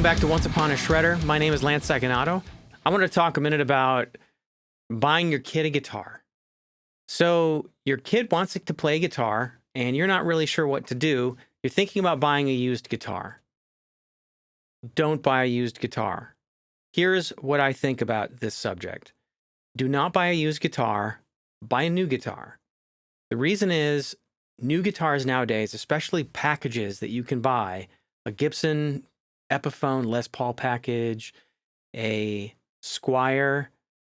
Welcome back to Once Upon a Shredder. My name is Lance Sacanato. I want to talk a minute about buying your kid a guitar. So your kid wants to play guitar and you're not really sure what to do. You're thinking about buying a used guitar. Don't buy a used guitar. Here's what I think about this subject. Do not buy a used guitar. Buy a new guitar. The reason is new guitars nowadays, especially packages that you can buy, a Gibson Epiphone Les Paul package, a Squier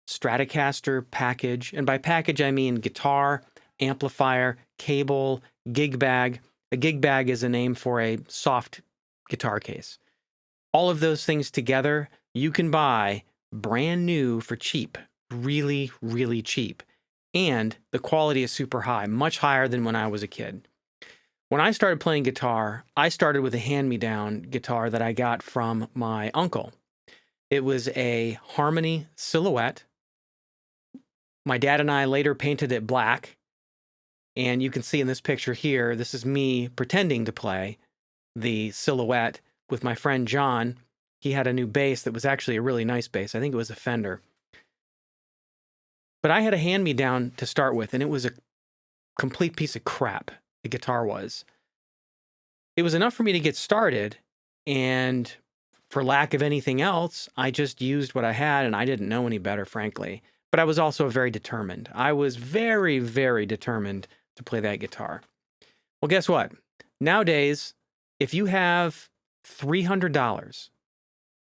Stratocaster package, and by package I mean guitar, amplifier, cable, gig bag. A gig bag is a name for a soft guitar case. All of those things together, you can buy brand new for cheap, really, really cheap. And the quality is super high, much higher than when I was a kid. When I started playing guitar, I started with a hand-me-down guitar that I got from my uncle. It was a Harmony Silhouette. My dad and I later painted it black. And you can see in this picture here, this is me pretending to play the Silhouette with my friend John. He had a new bass that was actually a really nice bass. I think it was a Fender. But I had a hand-me-down to start with, and it was a complete piece of crap. The guitar was. It was enough for me to get started, and for lack of anything else, I just used what I had, and I didn't know any better, frankly. But I was also very determined. I was very, very determined to play that guitar. Well, guess what? Nowadays, if you have $300,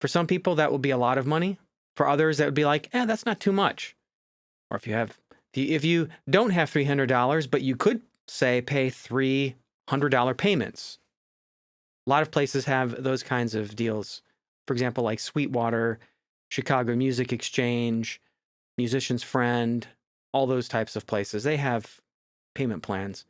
for some people that will be a lot of money. For others, that would be like, that's not too much. Or if you don't have $300, but you could say pay $300 payments. A lot of places have those kinds of deals. For example, like Sweetwater, Chicago Music Exchange, Musician's Friend, all those types of places. They have payment plans.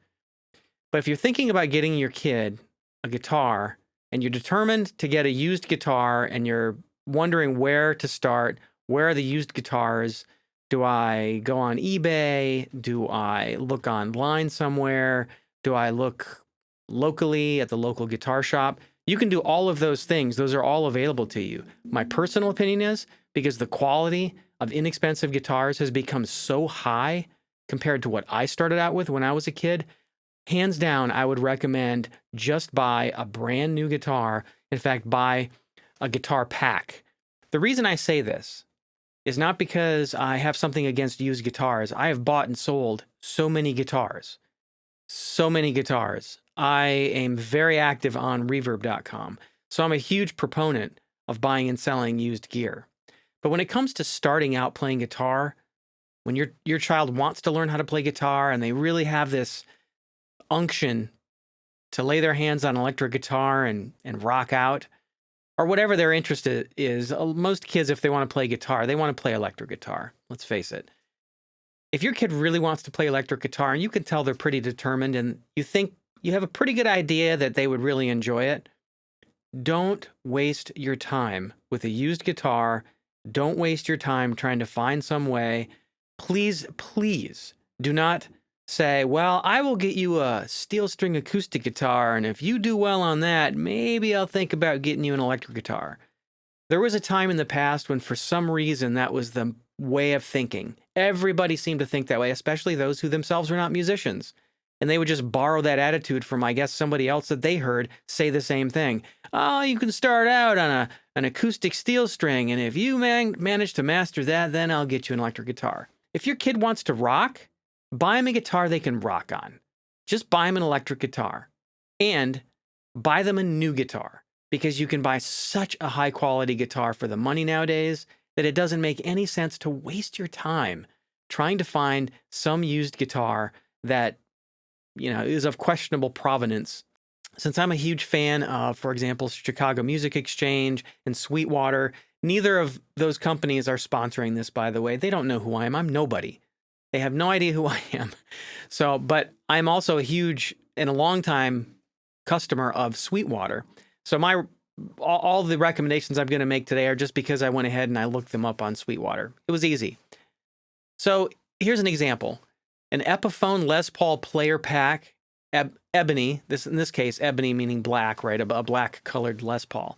But if you're thinking about getting your kid a guitar and you're determined to get a used guitar and you're wondering where to start, where are the used guitars? Do I go on eBay? Do I look online somewhere? Do I look locally at the local guitar shop? You can do all of those things. Those are all available to you. My personal opinion is because the quality of inexpensive guitars has become so high compared to what I started out with when I was a kid, hands down, I would recommend just buy a brand new guitar. In fact, buy a guitar pack. The reason I say this is not because I have something against used guitars. I have bought and sold so many guitars. So many guitars. I am very active on reverb.com. So I'm a huge proponent of buying and selling used gear. But when it comes to starting out playing guitar, when your child wants to learn how to play guitar and they really have this unction to lay their hands on electric guitar and rock out, or whatever their interest is, most kids, if they want to play guitar, they want to play electric guitar. Let's face it. If your kid really wants to play electric guitar, and you can tell they're pretty determined, and you think you have a pretty good idea that they would really enjoy it, don't waste your time with a used guitar. Don't waste your time trying to find some way. Please, please do not say, well, I will get you a steel string acoustic guitar, and if you do well on that, maybe I'll think about getting you an electric guitar. There was a time in the past when for some reason that was the way of thinking. Everybody seemed to think that way, especially those who themselves were not musicians. And they would just borrow that attitude from, I guess, somebody else that they heard say the same thing. Oh, you can start out on an acoustic steel string, and if you manage to master that, then I'll get you an electric guitar. If your kid wants to rock, buy them a guitar they can rock on. Just buy them an electric guitar. And buy them a new guitar. Because you can buy such a high-quality guitar for the money nowadays that it doesn't make any sense to waste your time trying to find some used guitar that, is of questionable provenance. Since I'm a huge fan of, for example, Chicago Music Exchange and Sweetwater, neither of those companies are sponsoring this, by the way. They don't know who I am. I'm nobody. They have no idea who I am. So, but I'm also a huge and a long time customer of Sweetwater. So all the recommendations I'm going to make today are just because I went ahead and I looked them up on Sweetwater. It was easy. So here's an example. An Epiphone Les Paul player pack, ebony, in this case, ebony meaning black, right? A black colored Les Paul.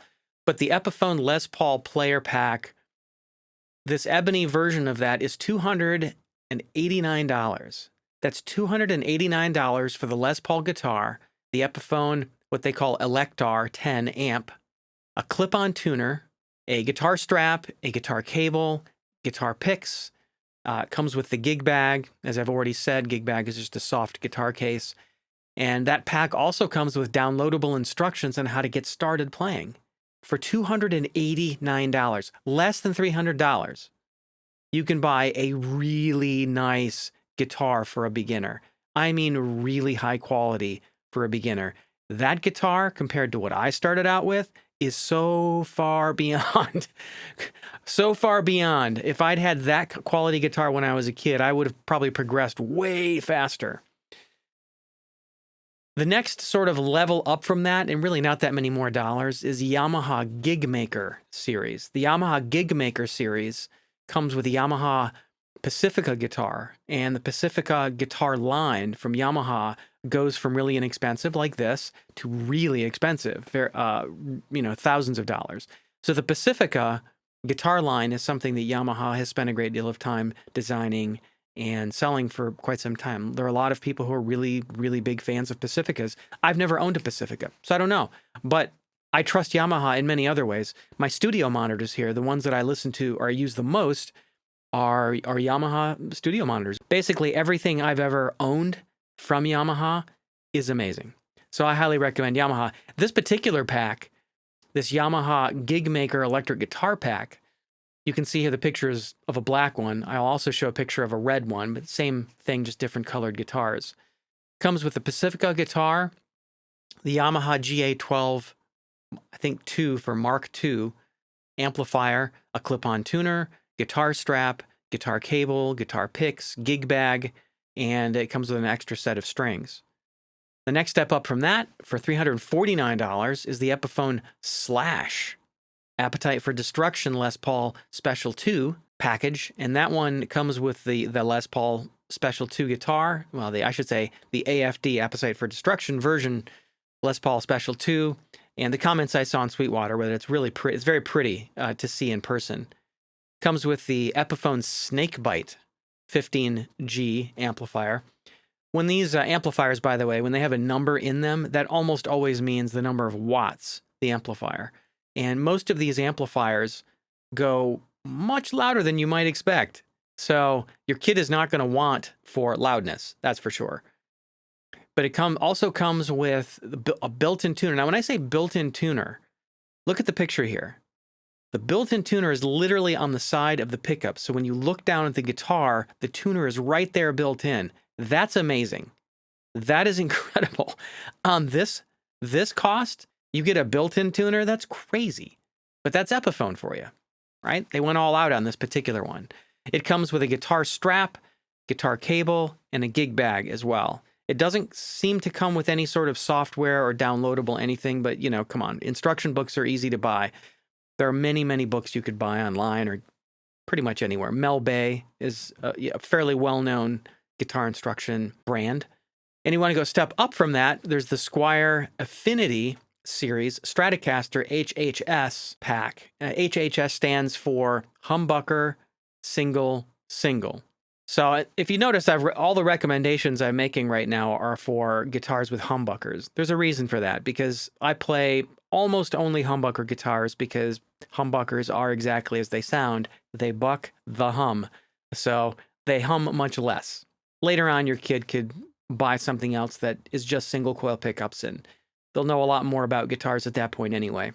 But the Epiphone Les Paul player pack, this ebony version of that is $289. That's $289 for the Les Paul guitar, the Epiphone, what they call Electar 10 amp, a clip-on tuner, a guitar strap, a guitar cable, guitar picks. It comes with the gig bag. As I've already said, gig bag is just a soft guitar case. And that pack also comes with downloadable instructions on how to get started playing for $289, less than $300. You can buy a really nice guitar for a beginner. I mean, really high quality for a beginner. That guitar, compared to what I started out with, is so far beyond. So far beyond. If I'd had that quality guitar when I was a kid, I would have probably progressed way faster. The next sort of level up from that, and really not that many more dollars, is Yamaha Gig Maker series. The Yamaha Gig Maker series comes with the Yamaha Pacifica guitar, and the Pacifica guitar line from Yamaha goes from really inexpensive like this to really expensive, thousands of dollars. So the Pacifica guitar line is something that Yamaha has spent a great deal of time designing and selling for quite some time. There are a lot of people who are really, really big fans of Pacificas. I've never owned a Pacifica, so I don't know. But I trust Yamaha in many other ways. My studio monitors here, the ones that I listen to or use the most, are Yamaha studio monitors. Basically, everything I've ever owned from Yamaha is amazing. So I highly recommend Yamaha. This particular pack, this Yamaha Gig Maker electric guitar pack, you can see here the pictures of a black one. I'll also show a picture of a red one, but same thing, just different colored guitars. Comes with the Pacifica guitar, the Yamaha GA12, I think 2 for Mark II, amplifier, a clip-on tuner, guitar strap, guitar cable, guitar picks, gig bag, and it comes with an extra set of strings. The next step up from that, for $349, is the Epiphone Slash Appetite for Destruction Les Paul Special 2 package, and that one comes with the Les Paul Special 2 guitar, well, I should say the AFD, Appetite for Destruction version Les Paul Special 2, and the comments I saw on Sweetwater, whether it's really pretty, it's very pretty to see in person. Comes with the Epiphone Snakebite 15G amplifier. When these amplifiers, by the way, when they have a number in them, that almost always means the number of watts, the amplifier. And most of these amplifiers go much louder than you might expect. So your kid is not going to want for loudness, that's for sure. But it also comes with a built-in tuner. Now, when I say built-in tuner, look at the picture here. The built-in tuner is literally on the side of the pickup. So when you look down at the guitar, the tuner is right there built in. That's amazing. That is incredible. On this cost, you get a built-in tuner? That's crazy. But that's Epiphone for you, right? They went all out on this particular one. It comes with a guitar strap, guitar cable, and a gig bag as well. It doesn't seem to come with any sort of software or downloadable anything, but, come on. Instruction books are easy to buy. There are many, many books you could buy online or pretty much anywhere. Mel Bay is a fairly well-known guitar instruction brand. And you want to go step up from that, there's the Squier Affinity Series Stratocaster HHS pack. HHS stands for Humbucker Single. So if you notice, all the recommendations I'm making right now are for guitars with humbuckers. There's a reason for that, because I play almost only humbucker guitars because humbuckers are exactly as they sound. They buck the hum. So they hum much less. Later on, your kid could buy something else that is just single coil pickups, and they'll know a lot more about guitars at that point anyway.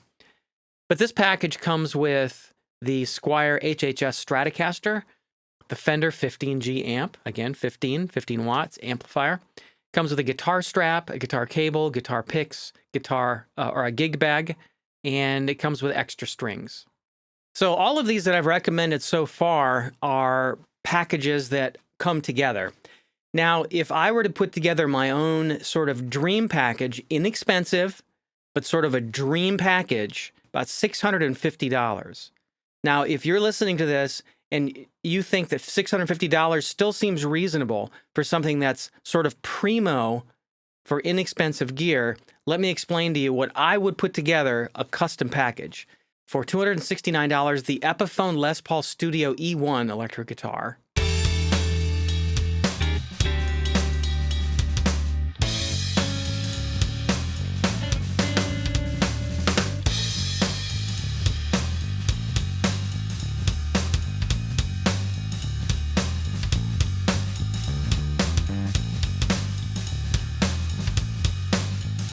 But this package comes with the Squier HHS Stratocaster, the Fender 15G amp, again, 15 watts amplifier. Comes with a guitar strap, a guitar cable, guitar picks, or a gig bag, and it comes with extra strings. So all of these that I've recommended so far are packages that come together. Now, if I were to put together my own sort of dream package, inexpensive, but sort of a dream package, about $650. Now, if you're listening to this and you think that $650 still seems reasonable for something that's sort of primo for inexpensive gear, let me explain to you what I would put together a custom package. For $269, the Epiphone Les Paul Studio E1 electric guitar.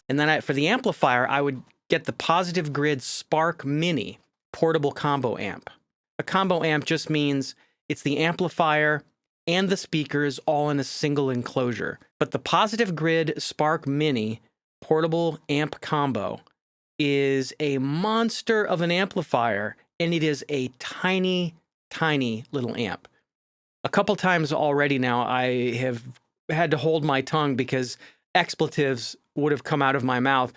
And then for the amplifier, I would get the Positive Grid Spark Mini portable combo amp. A combo amp just means it's the amplifier and the speakers all in a single enclosure. But the Positive Grid Spark Mini portable amp combo is a monster of an amplifier, and it is a tiny, tiny little amp. A couple times already now, I have had to hold my tongue because expletives would have come out of my mouth.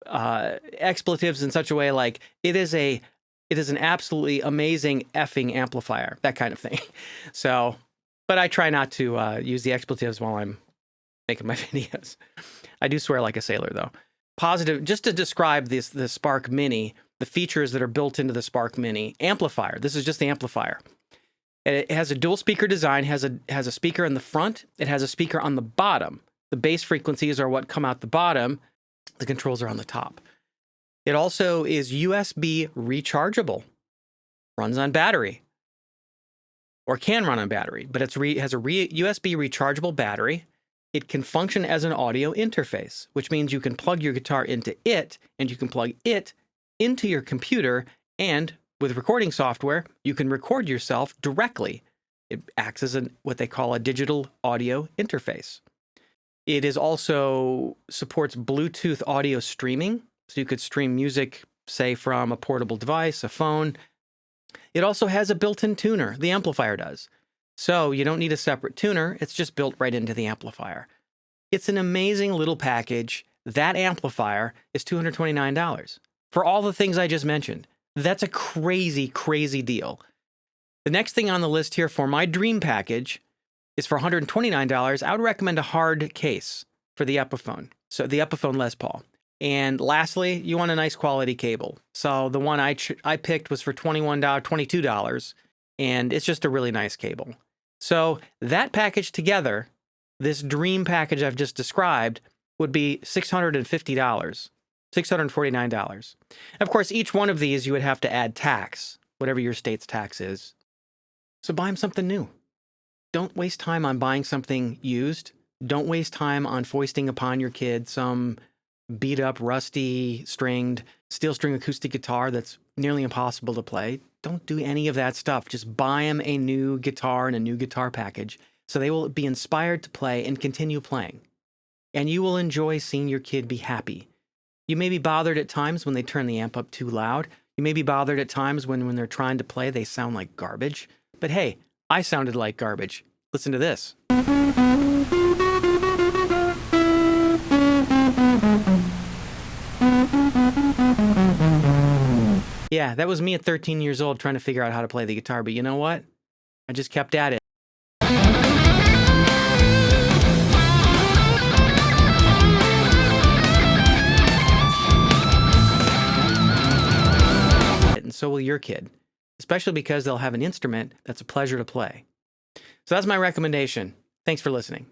Expletives in such a way like it is an absolutely amazing effing amplifier, that kind of thing. So, but I try not to use the expletives while I'm making my videos. I do swear like a sailor though. Positive, just to describe the Spark Mini, the features that are built into the Spark Mini amplifier. This is just the amplifier. It has a dual speaker design, has a speaker in the front, it has a speaker on the bottom. The bass frequencies are what come out the bottom. The controls are on the top. It also is USB rechargeable. Runs on battery. Or can run on battery, but it has a USB rechargeable battery. It can function as an audio interface, which means you can plug your guitar into it, and you can plug it into your computer, and with recording software, you can record yourself directly. It acts as what they call a digital audio interface. It is also supports Bluetooth audio streaming, so you could stream music, say, from a portable device, a phone. It also has a built-in tuner, the amplifier does. So you don't need a separate tuner, it's just built right into the amplifier. It's an amazing little package. That amplifier is $229 for all the things I just mentioned. That's a crazy, crazy deal. The next thing on the list here for my dream package is for $129. I would recommend a hard case for the Epiphone. So the Epiphone Les Paul. And lastly, you want a nice quality cable. So the one I picked was for $22, and it's just a really nice cable. So that package together, this dream package I've just described, would be $650, $649. Of course, each one of these you would have to add tax, whatever your state's tax is. So buy them something new. Don't waste time on buying something used. Don't waste time on foisting upon your kid some beat up, rusty, stringed, steel string acoustic guitar that's nearly impossible to play. Don't do any of that stuff. Just buy them a new guitar and a new guitar package so they will be inspired to play and continue playing. And you will enjoy seeing your kid be happy. You may be bothered at times when they turn the amp up too loud. You may be bothered at times when they're trying to play, they sound like garbage. But hey, I sounded like garbage. Listen to this. Yeah, that was me at 13 years old trying to figure out how to play the guitar, but you know what? I just kept at it. And so will your kid, especially because they'll have an instrument that's a pleasure to play. So that's my recommendation. Thanks for listening.